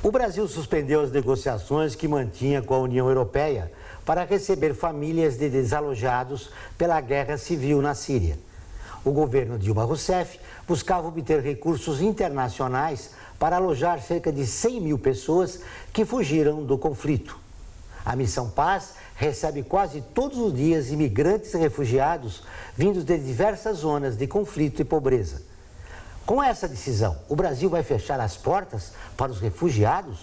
O Brasil suspendeu as negociações que mantinha com a União Europeia para receber famílias de desalojados pela guerra civil na Síria. O governo Dilma Rousseff buscava obter recursos internacionais para alojar cerca de 100 mil pessoas que fugiram do conflito. A Missão Paz recebe quase todos os dias imigrantes e refugiados vindos de diversas zonas de conflito e pobreza. Com essa decisão, o Brasil vai fechar as portas para os refugiados?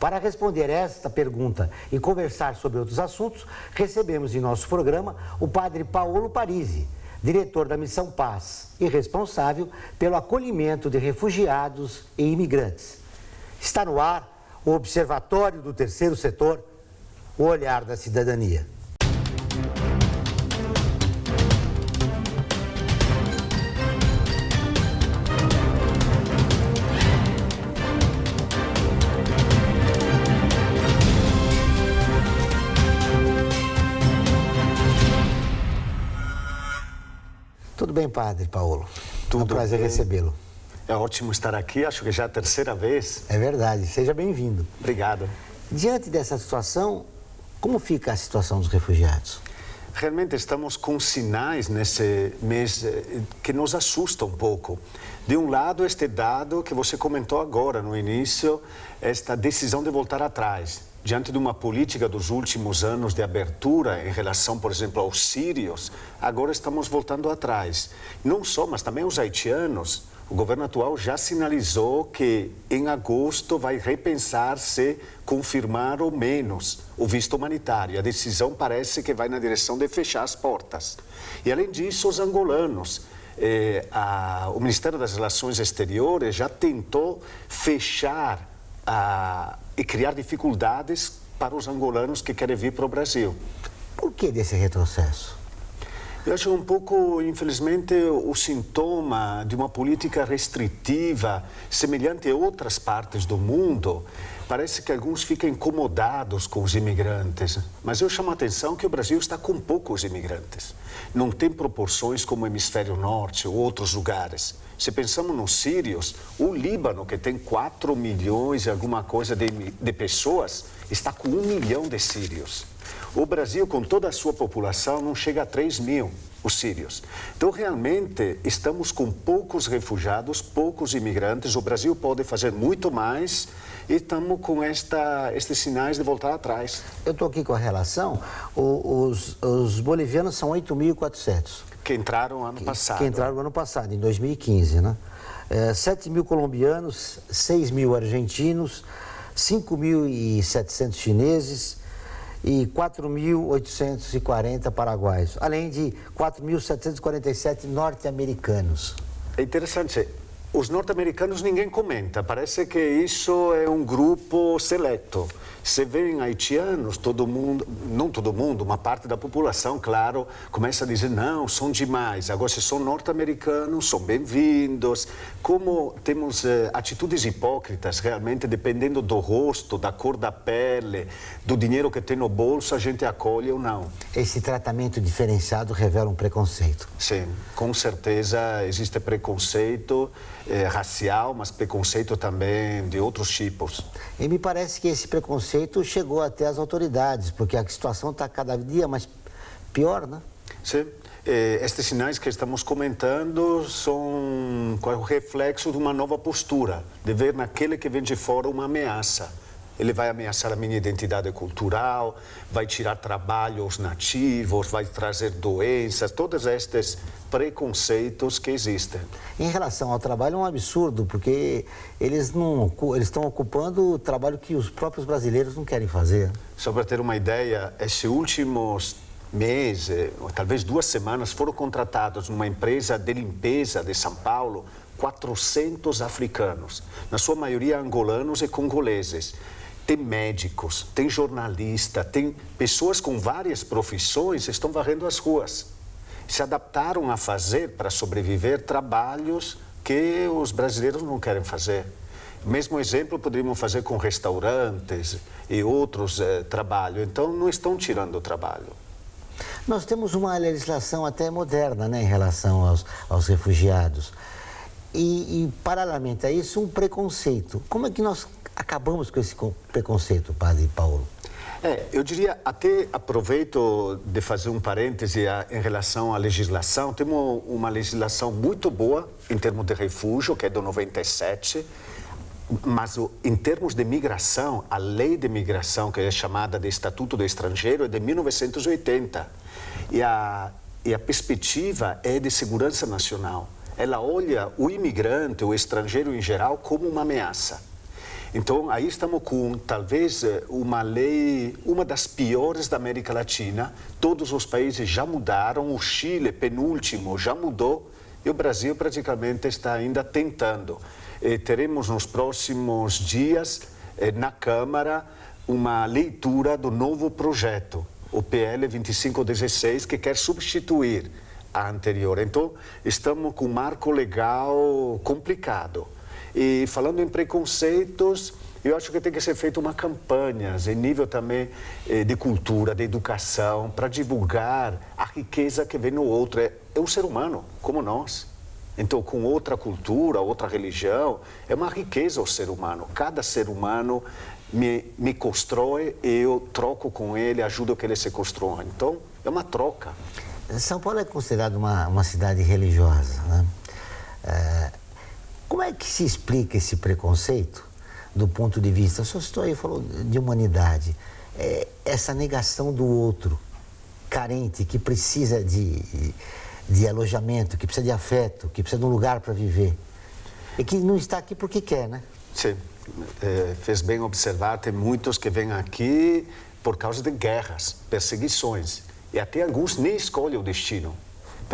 Para responder esta pergunta e conversar sobre outros assuntos, recebemos em nosso programa o padre Paolo Parisi, diretor da Missão Paz e responsável pelo acolhimento de refugiados e imigrantes. Está no ar o Observatório do Terceiro Setor, o olhar da cidadania. Tudo bem, padre Paolo? Tudo é um prazer bem. Recebê-lo. É ótimo estar aqui, acho que já é a terceira vez. É verdade, seja bem-vindo. Obrigado. Diante dessa situação, como fica a situação dos refugiados? Realmente estamos com sinais nesse mês que nos assustam um pouco. De um lado, este dado que você comentou agora no início, esta decisão de voltar atrás. Diante de uma política dos últimos anos de abertura em relação, por exemplo, aos sírios, agora estamos voltando atrás. Não só, mas também os haitianos. O governo atual já sinalizou que em agosto vai repensar se confirmar ou menos o visto humanitário. A decisão parece que vai na direção de fechar as portas. E além disso, os angolanos. O Ministério das Relações Exteriores já tentou fechar e criar dificuldades para os angolanos que querem vir para o Brasil. Por que desse retrocesso? Eu acho um pouco, infelizmente, o sintoma de uma política restritiva, semelhante a outras partes do mundo. Parece que alguns ficam incomodados com os imigrantes, mas eu chamo a atenção que o Brasil está com poucos imigrantes. Não tem proporções como o Hemisfério Norte ou outros lugares. Se pensamos nos sírios, o Líbano, que tem 4 milhões e alguma coisa de pessoas, está com 1 milhão de sírios. O Brasil, com toda a sua população, não chega a 3 mil, os sírios. Então, realmente, estamos com poucos refugiados, poucos imigrantes. O Brasil pode fazer muito mais e estamos com estes sinais de voltar atrás. Eu estou aqui com a relação, os bolivianos são 8.400. Que entraram ano passado. Que entraram ano passado, em 2015, né? 7 mil colombianos, 6 mil argentinos, 5.700 chineses e 4.840 paraguaios, além de 4.747 norte-americanos. É interessante. Os norte-americanos ninguém comenta, parece que isso é um grupo seleto. Se vêem haitianos, todo mundo, não todo mundo, uma parte da população, claro, começa a dizer, não, são demais. Agora, se são norte-americanos, são bem-vindos. Como temos atitudes hipócritas, realmente, dependendo do rosto, da cor da pele, do dinheiro que tem no bolso, a gente acolhe ou não. Esse tratamento diferenciado revela um preconceito. Sim, com certeza existe preconceito racial, mas preconceito também de outros tipos. E me parece que esse preconceito chegou até as autoridades, porque a situação está cada dia mais pior, né? Sim. Estes sinais que estamos comentando são o reflexo de uma nova postura, de ver naquele que vem de fora uma ameaça. Ele vai ameaçar a minha identidade cultural, vai tirar trabalho aos nativos, vai trazer doenças, todos estes preconceitos que existem. Em relação ao trabalho, é um absurdo, porque eles estão ocupando o trabalho que os próprios brasileiros não querem fazer. Só para ter uma ideia, esses últimos meses, talvez 2 semanas, foram contratados numa empresa de limpeza de São Paulo 400 africanos, na sua maioria angolanos e congoleses. Tem médicos, tem jornalista, tem pessoas com várias profissões que estão varrendo as ruas. Se adaptaram a fazer, para sobreviver, trabalhos que os brasileiros não querem fazer. O mesmo exemplo poderíamos fazer com restaurantes e outros trabalhos. Então, não estão tirando o trabalho. Nós temos uma legislação até moderna, né, em relação aos refugiados. E, paralelamente a isso, um preconceito. Como é que nós acabamos com esse preconceito, Padre Paulo? Eu diria, até aproveito de fazer um parêntese em relação à legislação. Temos uma legislação muito boa em termos de refúgio, que é do 97, mas em termos de migração, a lei de migração, que é chamada de Estatuto do Estrangeiro, é de 1980. E a perspectiva é de segurança nacional. Ela olha o imigrante, o estrangeiro em geral, como uma ameaça. Então, aí estamos com, talvez, uma lei, uma das piores da América Latina. Todos os países já mudaram, o Chile, penúltimo, já mudou, e o Brasil praticamente está ainda tentando. Teremos nos próximos dias, na Câmara, uma leitura do novo projeto, o PL 2516, que quer substituir a anterior. Então, estamos com um marco legal complicado. E falando em preconceitos, eu acho que tem que ser feita uma campanha em nível também de cultura, de educação, para divulgar a riqueza que vem no outro. É um ser humano, como nós. Então, com outra cultura, outra religião, é uma riqueza o ser humano. Cada ser humano me constrói, eu troco com ele, ajudo que ele se construa. Então, é uma troca. São Paulo é considerado uma cidade religiosa, né? Como é que se explica esse preconceito do ponto de vista, o senhor citou aí, falou de humanidade, essa negação do outro, carente, que precisa de alojamento, que precisa de afeto, que precisa de um lugar para viver, e que não está aqui porque quer, né? Sim, fez bem observar, tem muitos que vêm aqui por causa de guerras, perseguições, e até alguns nem escolhem o destino.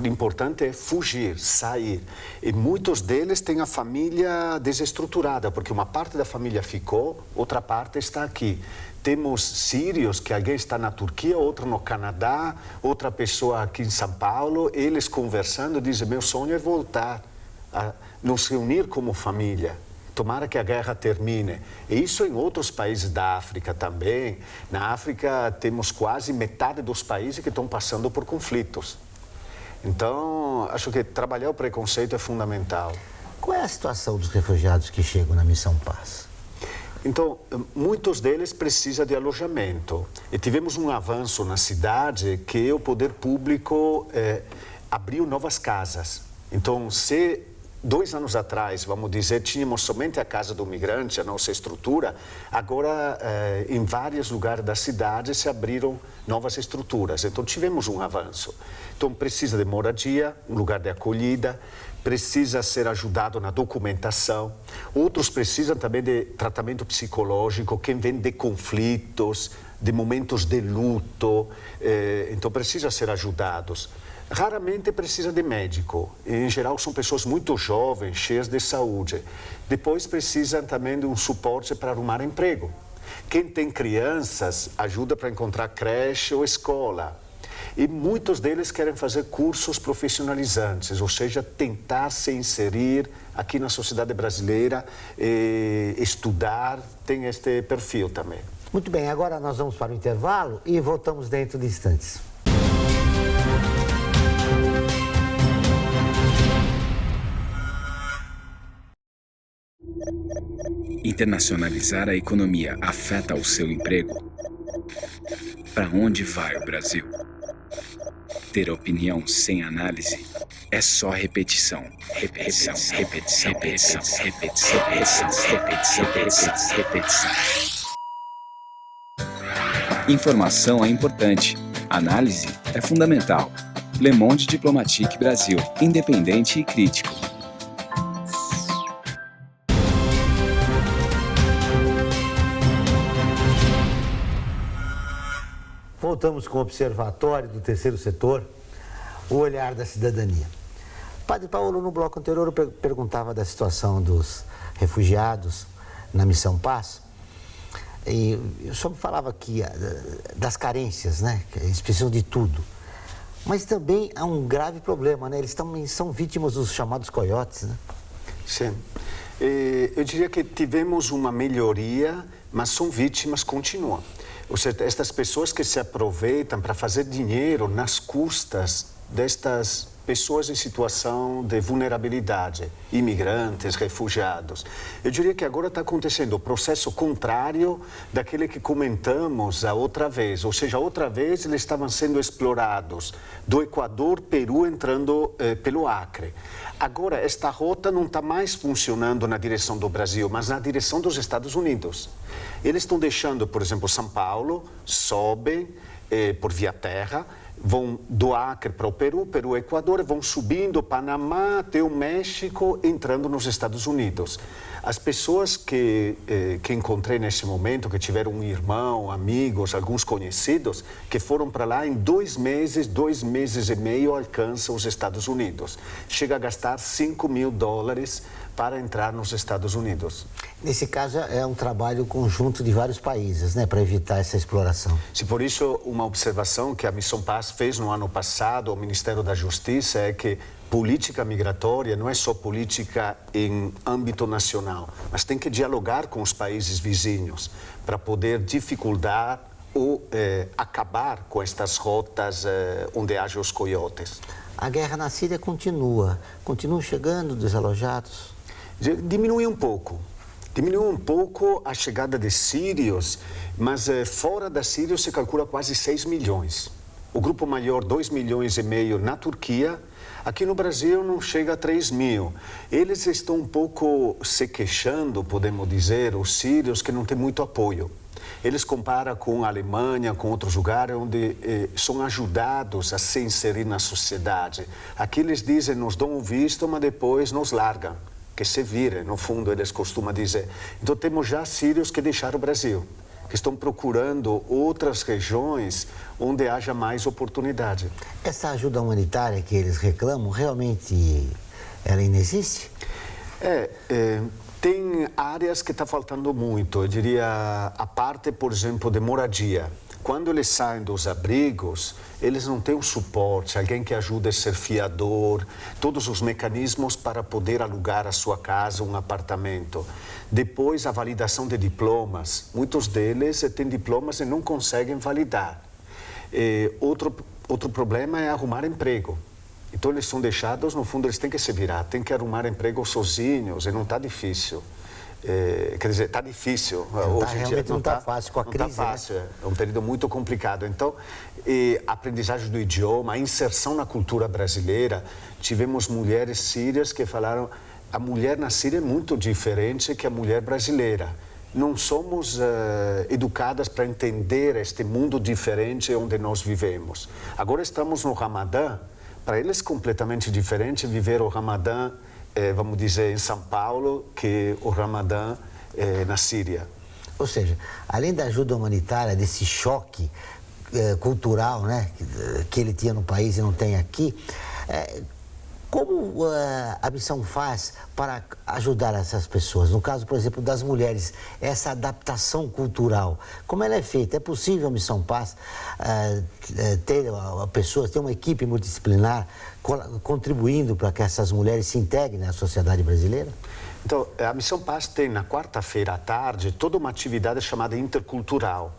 O importante é fugir, sair. E muitos deles têm a família desestruturada, porque uma parte da família ficou, outra parte está aqui. Temos sírios, que alguém está na Turquia, outro no Canadá, outra pessoa aqui em São Paulo, eles conversando, dizem, meu sonho é voltar, a nos reunir como família. Tomara que a guerra termine. E isso em outros países da África também. Na África temos quase metade dos países que estão passando por conflitos. Então, acho que trabalhar o preconceito é fundamental. Qual é a situação dos refugiados que chegam na Missão Paz? Então, muitos deles precisam de alojamento. E tivemos um avanço na cidade que o poder público abriu novas casas. Então, se 2 anos atrás, vamos dizer, tínhamos somente a Casa do Migrante, a nossa estrutura, agora em vários lugares da cidade se abriram novas estruturas. Então, tivemos um avanço. Então, precisa de moradia, um lugar de acolhida, precisa ser ajudado na documentação. Outros precisam também de tratamento psicológico, quem vem de conflitos, de momentos de luto, então precisa ser ajudados. Raramente precisa de médico. Em geral, são pessoas muito jovens, cheias de saúde. Depois, precisam também de um suporte para arrumar emprego. Quem tem crianças, ajuda para encontrar creche ou escola. E muitos deles querem fazer cursos profissionalizantes, ou seja, tentar se inserir aqui na sociedade brasileira, estudar, tem este perfil também. Muito bem, agora nós vamos para o intervalo e voltamos dentro de instantes. Internacionalizar a economia afeta o seu emprego? Para onde vai o Brasil? Ter opinião sem análise é só repetição. Repetição, repetição, repetição, repetição, repetição, repetição, repetição. Informação é importante. Análise é fundamental. Le Monde Diplomatique Brasil. Independente e crítico. Voltamos com o Observatório do Terceiro Setor, o olhar da cidadania. Padre Paulo, no bloco anterior, eu perguntava da situação dos refugiados na Missão Paz. E eu só falava aqui das carências, né? Eles precisam de tudo. Mas também há um grave problema, né? Eles também são vítimas dos chamados coiotes, né? Sim. Eu diria que tivemos uma melhoria, mas são vítimas, continuam. Ou seja, estas pessoas que se aproveitam para fazer dinheiro nas custas destas pessoas em situação de vulnerabilidade, imigrantes, refugiados. Eu diria que agora está acontecendo o processo contrário daquele que comentamos a outra vez, ou seja, outra vez eles estavam sendo explorados do Equador, Peru, entrando pelo Acre. Agora, esta rota não está mais funcionando na direção do Brasil, mas na direção dos Estados Unidos. Eles estão deixando, por exemplo, São Paulo, sobem por via terra, vão do Acre para o Peru, Peru, Equador, vão subindo Panamá até o México, entrando nos Estados Unidos. As pessoas que encontrei nesse momento, que tiveram um irmão, amigos, alguns conhecidos, que foram para lá em 2 meses e meio, alcançam os Estados Unidos. Chega a gastar $5.000 para entrar nos Estados Unidos. Nesse caso, é um trabalho conjunto de vários países, né, para evitar essa exploração. Se por isso, uma observação que a Missão Paz fez no ano passado ao Ministério da Justiça é que política migratória não é só política em âmbito nacional, mas tem que dialogar com os países vizinhos para poder dificultar ou acabar com estas rotas onde hajam os coiotes. A guerra na Síria continuam chegando desalojados? Diminuiu um pouco a chegada de sírios, mas fora da Síria se calcula quase 6 milhões. O grupo maior, 2,5 milhões na Turquia. Aqui no Brasil não chega a 3 mil. Eles estão um pouco se queixando, podemos dizer, os sírios, que não têm muito apoio. Eles comparam com a Alemanha, com outros lugares onde são ajudados a se inserir na sociedade. Aqui eles dizem, nos dão um visto, mas depois nos largam, que se virem, no fundo, eles costumam dizer. Então temos já sírios que deixaram o Brasil, que estão procurando outras regiões onde haja mais oportunidade. Essa ajuda humanitária que eles reclamam, realmente ela ainda existe? Tem áreas que está faltando muito. Eu diria a parte, por exemplo, de moradia. Quando eles saem dos abrigos, eles não têm o suporte, alguém que ajude a ser fiador, todos os mecanismos para poder alugar a sua casa, um apartamento. Depois, a validação de diplomas. Muitos deles têm diplomas e não conseguem validar. Outro problema é arrumar emprego. Então, eles são deixados, no fundo, eles têm que se virar, têm que arrumar emprego sozinhos e não está difícil. Quer dizer, está difícil. Hoje em dia não está fácil com a crise. Não está fácil, né? É um período muito complicado. Então, a aprendizagem do idioma, a inserção na cultura brasileira. Tivemos mulheres sírias que falaram a mulher na Síria é muito diferente que a mulher brasileira. Não somos educadas para entender este mundo diferente onde nós vivemos. Agora estamos no Ramadã. Para eles é completamente diferente viver o Ramadã, vamos dizer, em São Paulo, que o Ramadã na Síria. Ou seja, além da ajuda humanitária, desse choque cultural, né, que ele tinha no país e não tem aqui, como a missão faz para ajudar essas pessoas? No caso, por exemplo, das mulheres, essa adaptação cultural, como ela é feita? É possível a Missão Paz ter pessoas, ter uma equipe multidisciplinar contribuindo para que essas mulheres se integrem na sociedade brasileira? Então, a Missão Paz tem na quarta-feira à tarde toda uma atividade chamada intercultural,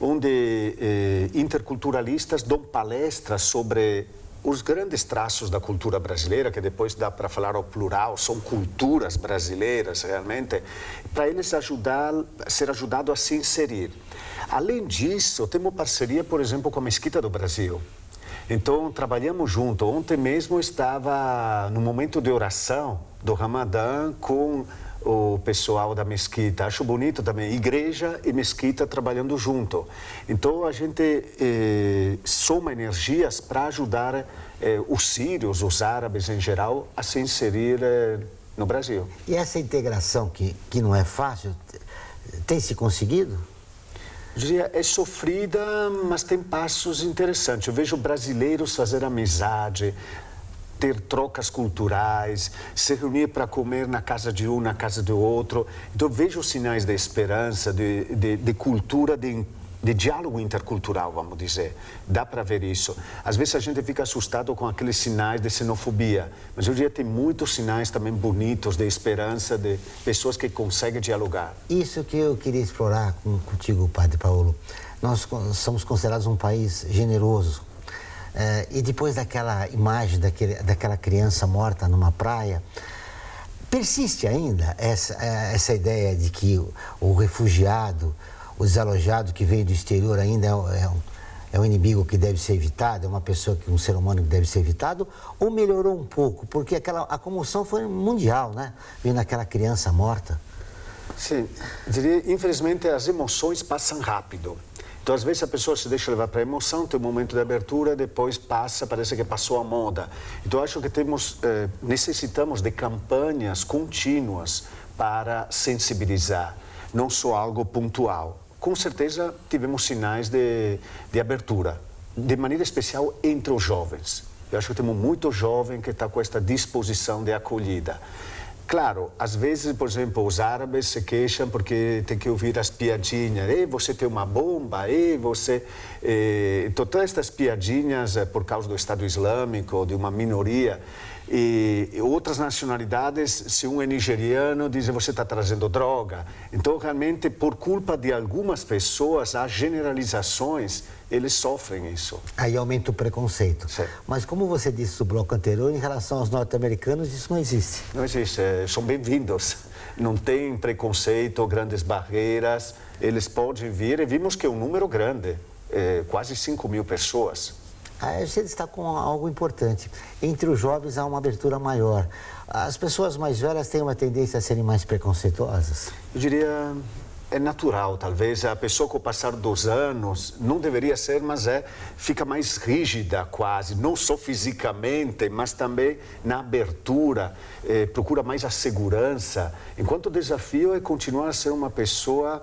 onde interculturalistas dão palestras sobre os grandes traços da cultura brasileira, que depois dá para falar ao plural, são culturas brasileiras realmente, para eles ser ajudado a se inserir. Além disso, temos parceria, por exemplo, com a Mesquita do Brasil. Então, trabalhamos junto. Ontem mesmo estava no momento de oração do Ramadã com o pessoal da Mesquita. Acho bonito também, igreja e Mesquita trabalhando junto. Então, a gente soma energias para ajudar os sírios, os árabes em geral, a se inserir no Brasil. E essa integração, que não é fácil, tem se conseguido? Eu diria, é sofrida, mas tem passos interessantes. Eu vejo brasileiros fazer amizade, ter trocas culturais, se reunir para comer na casa de um, na casa do outro. Então, vejo sinais de esperança, de cultura, de diálogo intercultural, vamos dizer. Dá para ver isso. Às vezes a gente fica assustado com aqueles sinais de xenofobia, mas eu diria que tem muitos sinais também bonitos de esperança, de pessoas que conseguem dialogar. Isso que eu queria explorar contigo, Padre Paulo. Nós somos considerados um país generoso. e depois daquela imagem daquela criança morta numa praia, persiste ainda essa ideia de que o refugiado, o desalojado que veio do exterior ainda é um inimigo que deve ser evitado, é uma pessoa, um ser humano que deve ser evitado, ou melhorou um pouco? Porque a comoção foi mundial, né? Vendo aquela criança morta. Sim, diria, infelizmente as emoções passam rápido. Então, às vezes, a pessoa se deixa levar para a emoção, tem um momento de abertura, depois passa, parece que passou a moda. Então, acho que necessitamos de campanhas contínuas para sensibilizar, não só algo pontual. Com certeza, tivemos sinais de abertura, de maneira especial entre os jovens. Eu acho que temos muito jovem que está com esta disposição de acolhida. Claro, às vezes, por exemplo, os árabes se queixam porque tem que ouvir as piadinhas. Ei, você tem uma bomba, ei, você... Então, todas estas piadinhas por causa do Estado Islâmico, de uma minoria. E outras nacionalidades, se um é nigeriano, dizem você está trazendo droga. Então, realmente, por culpa de algumas pessoas, há generalizações, eles sofrem isso. Aí aumenta o preconceito. Sim. Mas como você disse no bloco anterior, em relação aos norte-americanos, isso não existe. Não existe, são bem-vindos. Não tem preconceito, grandes barreiras, eles podem vir e vimos que é um número grande, quase 5.000 pessoas. Você destacou algo importante. Entre os jovens há uma abertura maior. As pessoas mais velhas têm uma tendência a serem mais preconceituosas? Eu diria, é natural, talvez. A pessoa, com o passar dos anos, não deveria ser, mas fica mais rígida quase. Não só fisicamente, mas também na abertura. Procura mais a segurança. Enquanto o desafio é continuar a ser uma pessoa...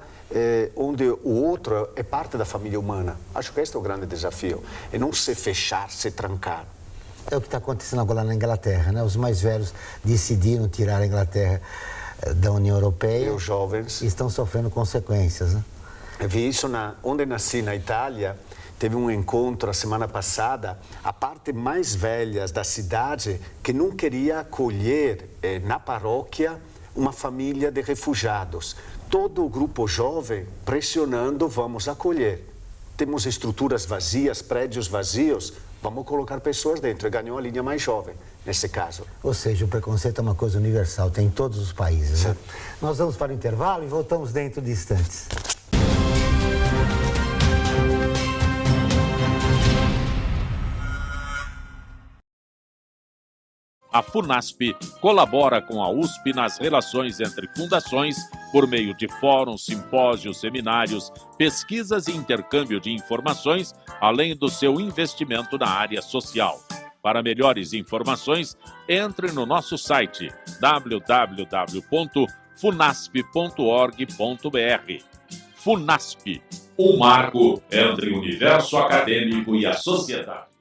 onde o outro é parte da família humana. Acho que este é o grande desafio. É não se fechar, se trancar. É o que está acontecendo agora na Inglaterra, né? Os mais velhos decidiram tirar a Inglaterra da União Europeia. E os jovens... estão sofrendo consequências, né? Eu vi isso onde nasci, na Itália. Teve um encontro a semana passada. A parte mais velha da cidade que não queria acolher na paróquia uma família de refugiados. Todo o grupo jovem pressionando, vamos acolher. Temos estruturas vazias, prédios vazios, vamos colocar pessoas dentro. E ganhou a linha mais jovem, nesse caso. Ou seja, o preconceito é uma coisa universal, tem em todos os países, né? Nós vamos para o intervalo e voltamos dentro de instantes. A FUNASP colabora com a USP nas relações entre fundações por meio de fóruns, simpósios, seminários, pesquisas e intercâmbio de informações, além do seu investimento na área social. Para melhores informações, entre no nosso site www.funasp.org.br. FUNASP, um marco entre o universo acadêmico e a sociedade.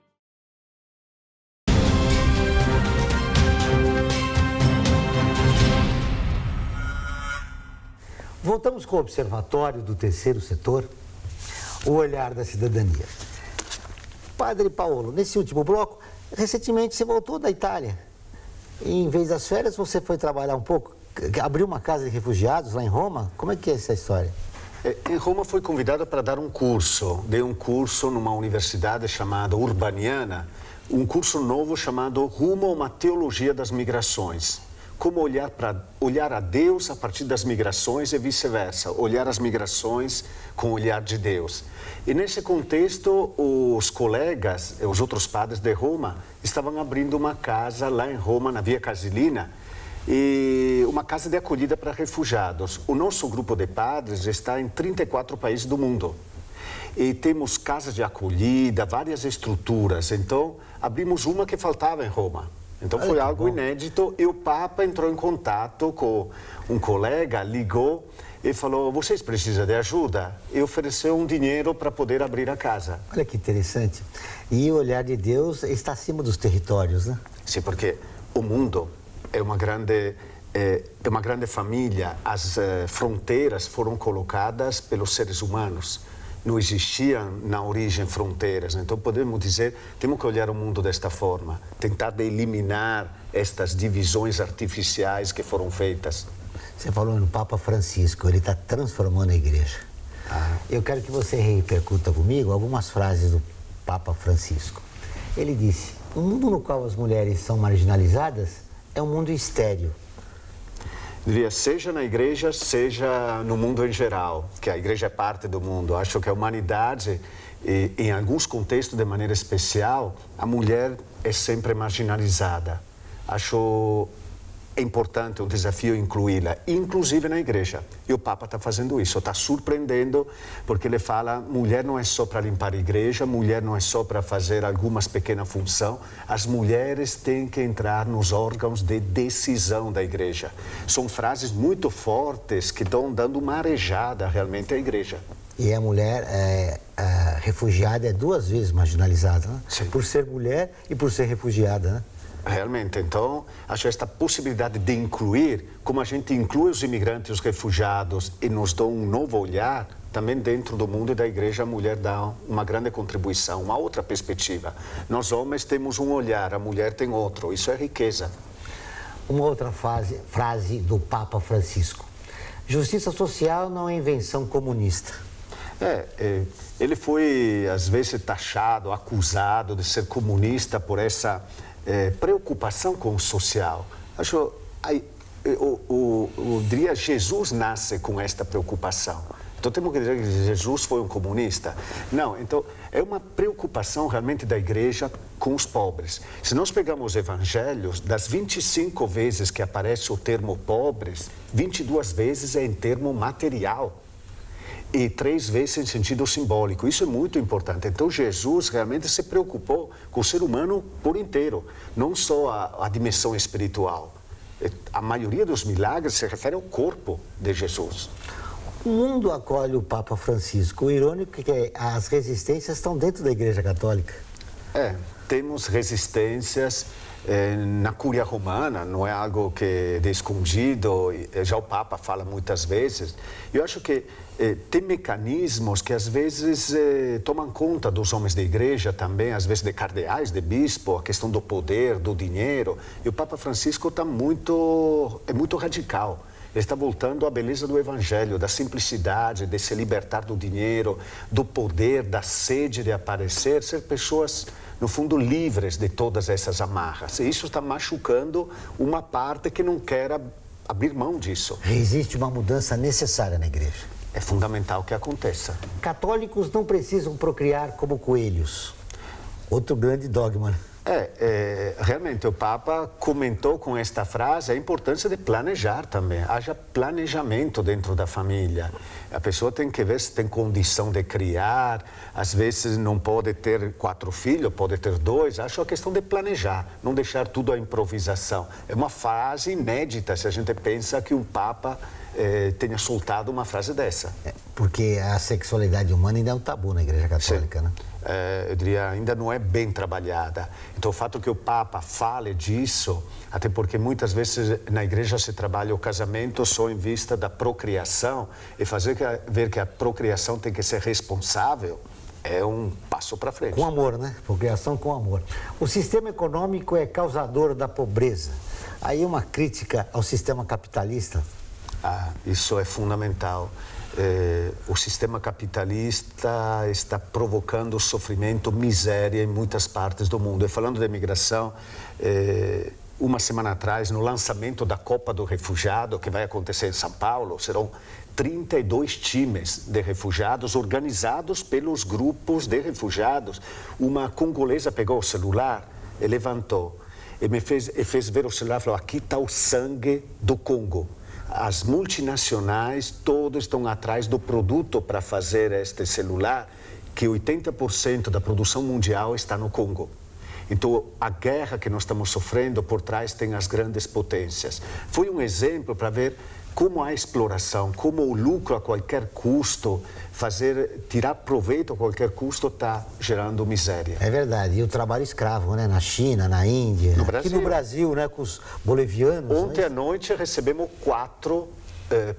Voltamos com o Observatório do Terceiro Setor, o olhar da cidadania. Padre Paolo, nesse último bloco, recentemente você voltou da Itália. E, em vez das férias, você foi trabalhar um pouco, abriu uma casa de refugiados lá em Roma. Como é que é essa história? Em Roma fui convidado para dar um curso. Dei um curso numa universidade chamada Urbaniana, um curso novo chamado Rumo a uma Teologia das Migrações. Como olhar a Deus a partir das migrações e vice-versa, olhar as migrações com o olhar de Deus. E nesse contexto, os colegas, os outros padres de Roma, estavam abrindo uma casa lá em Roma, na Via Casilina, e uma casa de acolhida para refugiados. O nosso grupo de padres está em 34 países do mundo. E temos casas de acolhida, várias estruturas. Então, abrimos uma que faltava em Roma. Então foi algo inédito e o Papa entrou em contato com um colega, ligou e falou, vocês precisam de ajuda? E ofereceu um dinheiro para poder abrir a casa. Olha que interessante. E o olhar de Deus está acima dos territórios, né? Sim, porque o mundo é uma grande família. As fronteiras foram colocadas pelos seres humanos. Não existiam na origem fronteiras, então podemos dizer, temos que olhar o mundo desta forma, tentar eliminar estas divisões artificiais que foram feitas. Você falou no Papa Francisco, ele está transformando a igreja. Eu quero que você repercuta comigo algumas frases do Papa Francisco. Ele disse: o mundo no qual as mulheres são marginalizadas é um mundo estéril. Diria, seja na igreja, seja no mundo em geral, que a igreja é parte do mundo. Acho que a humanidade, em alguns contextos de maneira especial, a mulher é sempre marginalizada. Acho importante, um desafio incluí-la, inclusive na igreja. E o Papa está fazendo isso, está surpreendendo, porque ele fala, mulher não é só para limpar a igreja, mulher não é só para fazer algumas pequenas funções, as mulheres têm que entrar nos órgãos de decisão da igreja. São frases muito fortes que estão dando uma arejada realmente à igreja. E a mulher refugiada é 2 vezes marginalizada, né? Sim. Por ser mulher e por ser refugiada, né? Realmente, então, acho esta possibilidade de incluir, como a gente inclui os imigrantes, os refugiados, e nos dá um novo olhar, também dentro do mundo e da igreja, a mulher dá uma grande contribuição, uma outra perspectiva. Nós homens temos um olhar, a mulher tem outro, isso é riqueza. Uma outra frase do Papa Francisco: justiça social não é invenção comunista. Ele foi, às vezes, taxado, acusado de ser comunista por essa preocupação com o social. Acho, eu diria, Jesus nasce com esta preocupação. Então temos que dizer que Jesus foi um comunista? Não, então é uma preocupação realmente da igreja com os pobres. Se nós pegamos os evangelhos, das 25 vezes que aparece o termo pobres, 22 vezes é em termo material. E 3 vezes em sentido simbólico. Isso é muito importante. Então, Jesus realmente se preocupou com o ser humano por inteiro, não só a dimensão espiritual. A maioria dos milagres se refere ao corpo de Jesus. O mundo acolhe o Papa Francisco. O irônico é que as resistências estão dentro da Igreja Católica. Temos resistências na Cúria Romana, não é algo que é de escondido, já o Papa fala muitas vezes. Eu acho que tem mecanismos que às vezes tomam conta dos homens da igreja também, às vezes de cardeais, de bispo, a questão do poder, do dinheiro. E o Papa Francisco está muito radical. Ele está voltando à beleza do Evangelho, da simplicidade, de se libertar do dinheiro, do poder, da sede de aparecer, ser pessoas, no fundo, livres de todas essas amarras. E isso está machucando uma parte que não quer abrir mão disso. Existe uma mudança necessária na igreja. É fundamental que aconteça. Católicos não precisam procriar como coelhos. Outro grande dogma. Realmente o Papa comentou com esta frase a importância de planejar também. Haja planejamento dentro da família. A pessoa tem que ver se tem condição de criar. Às vezes não pode ter 4 filhos, pode ter 2. Acho a questão de planejar, não deixar tudo à improvisação. É uma frase inédita se a gente pensa que o Papa tenha soltado uma frase dessa. Porque a sexualidade humana ainda é um tabu na Igreja Católica, Sim. né? Eu diria, ainda não é bem trabalhada. Então, o fato que o Papa fale disso, até porque muitas vezes na igreja se trabalha o casamento só em vista da procriação, e ver que a procriação tem que ser responsável, é um passo para frente. Com amor, né? Procriação com amor. O sistema econômico é causador da pobreza. Aí uma crítica ao sistema capitalista. Isso é fundamental. O sistema capitalista está provocando sofrimento, miséria em muitas partes do mundo. E falando de imigração, uma semana atrás, no lançamento da Copa do Refugiado, que vai acontecer em São Paulo, serão 32 times de refugiados organizados pelos grupos de refugiados. Uma congolesa pegou o celular e levantou e fez ver o celular e falou: aqui está o sangue do Congo. As multinacionais todas estão atrás do produto para fazer este celular, que 80% da produção mundial está no Congo. Então, a guerra que nós estamos sofrendo, por trás tem as grandes potências. Foi um exemplo para ver como a exploração, como o lucro a qualquer custo, tirar proveito a qualquer custo está gerando miséria. É verdade. E o trabalho escravo, né? Na China, na Índia. No Brasil. Aqui no Brasil, né? Com os bolivianos. Ontem à noite recebemos 4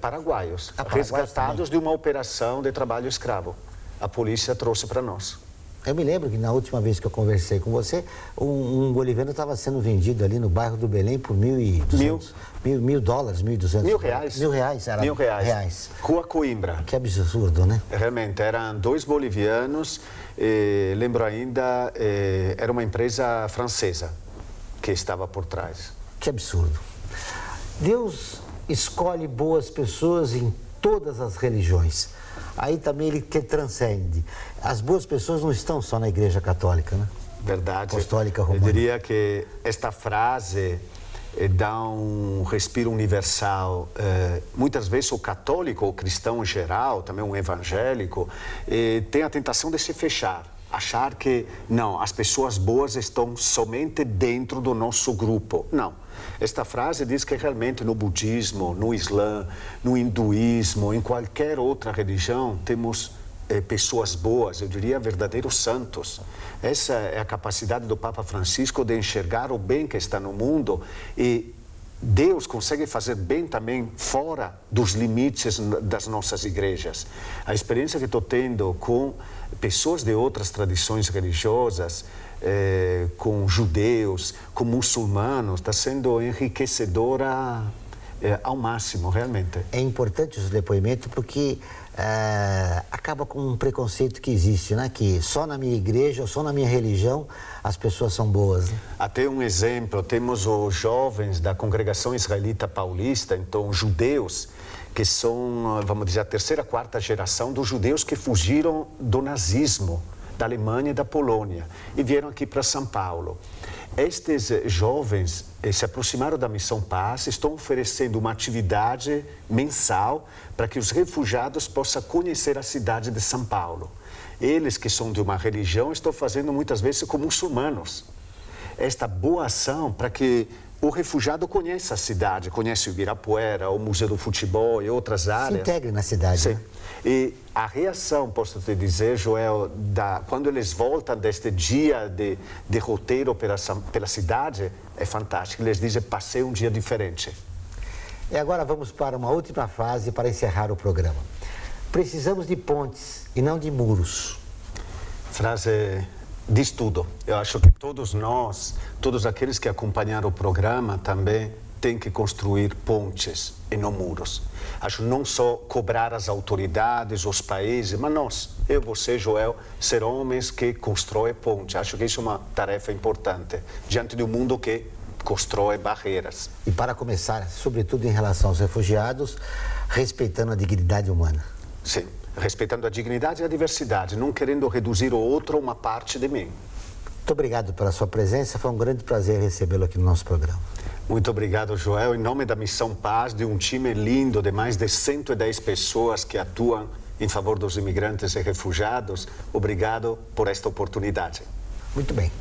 paraguaios, resgatados de uma operação de trabalho escravo. A polícia trouxe para nós. Eu me lembro que na última vez que eu conversei com você, um boliviano estava sendo vendido ali no bairro do Belém por $1.200. $1.000, $1.200. R$1.000. Era R$1.000. Rua Coimbra. Que absurdo, né? Realmente, eram 2 bolivianos. Lembro ainda, era uma empresa francesa que estava por trás. Que absurdo. Deus escolhe boas pessoas em todas as religiões. Aí também ele que transcende. As boas pessoas não estão só na Igreja Católica, né? Verdade. Apostólica Romana. Eu diria que esta frase dá um respiro universal. Muitas vezes o católico, o cristão em geral, também um evangélico, tem a tentação de se fechar. Achar que, não, as pessoas boas estão somente dentro do nosso grupo. Não. Esta frase diz que realmente no budismo, no islã, no hinduísmo, em qualquer outra religião, temos pessoas boas, eu diria verdadeiros santos. Essa é a capacidade do Papa Francisco de enxergar o bem que está no mundo, e Deus consegue fazer bem também fora dos limites das nossas igrejas. A experiência que estou tendo com pessoas de outras tradições religiosas, com judeus, com muçulmanos, está sendo enriquecedora ao máximo, realmente. É importante os depoimentos porque acaba com um preconceito que existe, né? Que só na minha igreja, só na minha religião, as pessoas são boas. Né? Até um exemplo, temos os jovens da Congregação Israelita Paulista, então judeus, que são, vamos dizer, a terceira, quarta geração dos judeus que fugiram do nazismo, da Alemanha e da Polônia, e vieram aqui para São Paulo. Estes jovens se aproximaram da Missão Paz, estão oferecendo uma atividade mensal para que os refugiados possam conhecer a cidade de São Paulo. Eles que são de uma religião estão fazendo muitas vezes com muçulmanos. Esta boa ação para que o refugiado conheça a cidade, conhece o Ibirapuera, o Museu do Futebol e outras áreas. Se integre na cidade. Sim. Né? E a reação, posso te dizer, Joel, quando eles voltam deste dia de roteiro pela cidade, é fantástico. Eles dizem, passei um dia diferente. E agora vamos para uma última fase para encerrar o programa. Precisamos de pontes e não de muros. Frase diz tudo. Eu acho que todos nós, todos aqueles que acompanharam o programa também têm que construir pontes e não muros. Acho não só cobrar as autoridades, os países, mas nós, eu, você, Joel, ser homens que constroem pontes. Acho que isso é uma tarefa importante diante de um mundo que constrói barreiras. E para começar, sobretudo em relação aos refugiados, respeitando a dignidade humana. Sim, respeitando a dignidade e a diversidade, não querendo reduzir o outro a uma parte de mim. Muito obrigado pela sua presença, foi um grande prazer recebê-lo aqui no nosso programa. Muito obrigado, Joel. Em nome da Missão Paz, de um time lindo de mais de 110 pessoas que atuam em favor dos imigrantes e refugiados, obrigado por esta oportunidade. Muito bem.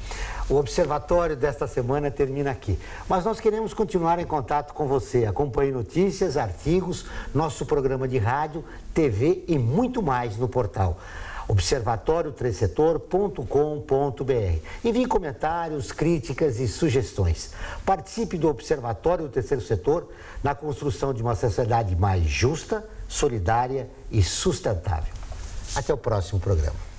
O Observatório desta semana termina aqui. Mas nós queremos continuar em contato com você. Acompanhe notícias, artigos, nosso programa de rádio, TV e muito mais no portal observatório3setor.com.br. Envie comentários, críticas e sugestões. Participe do Observatório do Terceiro Setor na construção de uma sociedade mais justa, solidária e sustentável. Até o próximo programa.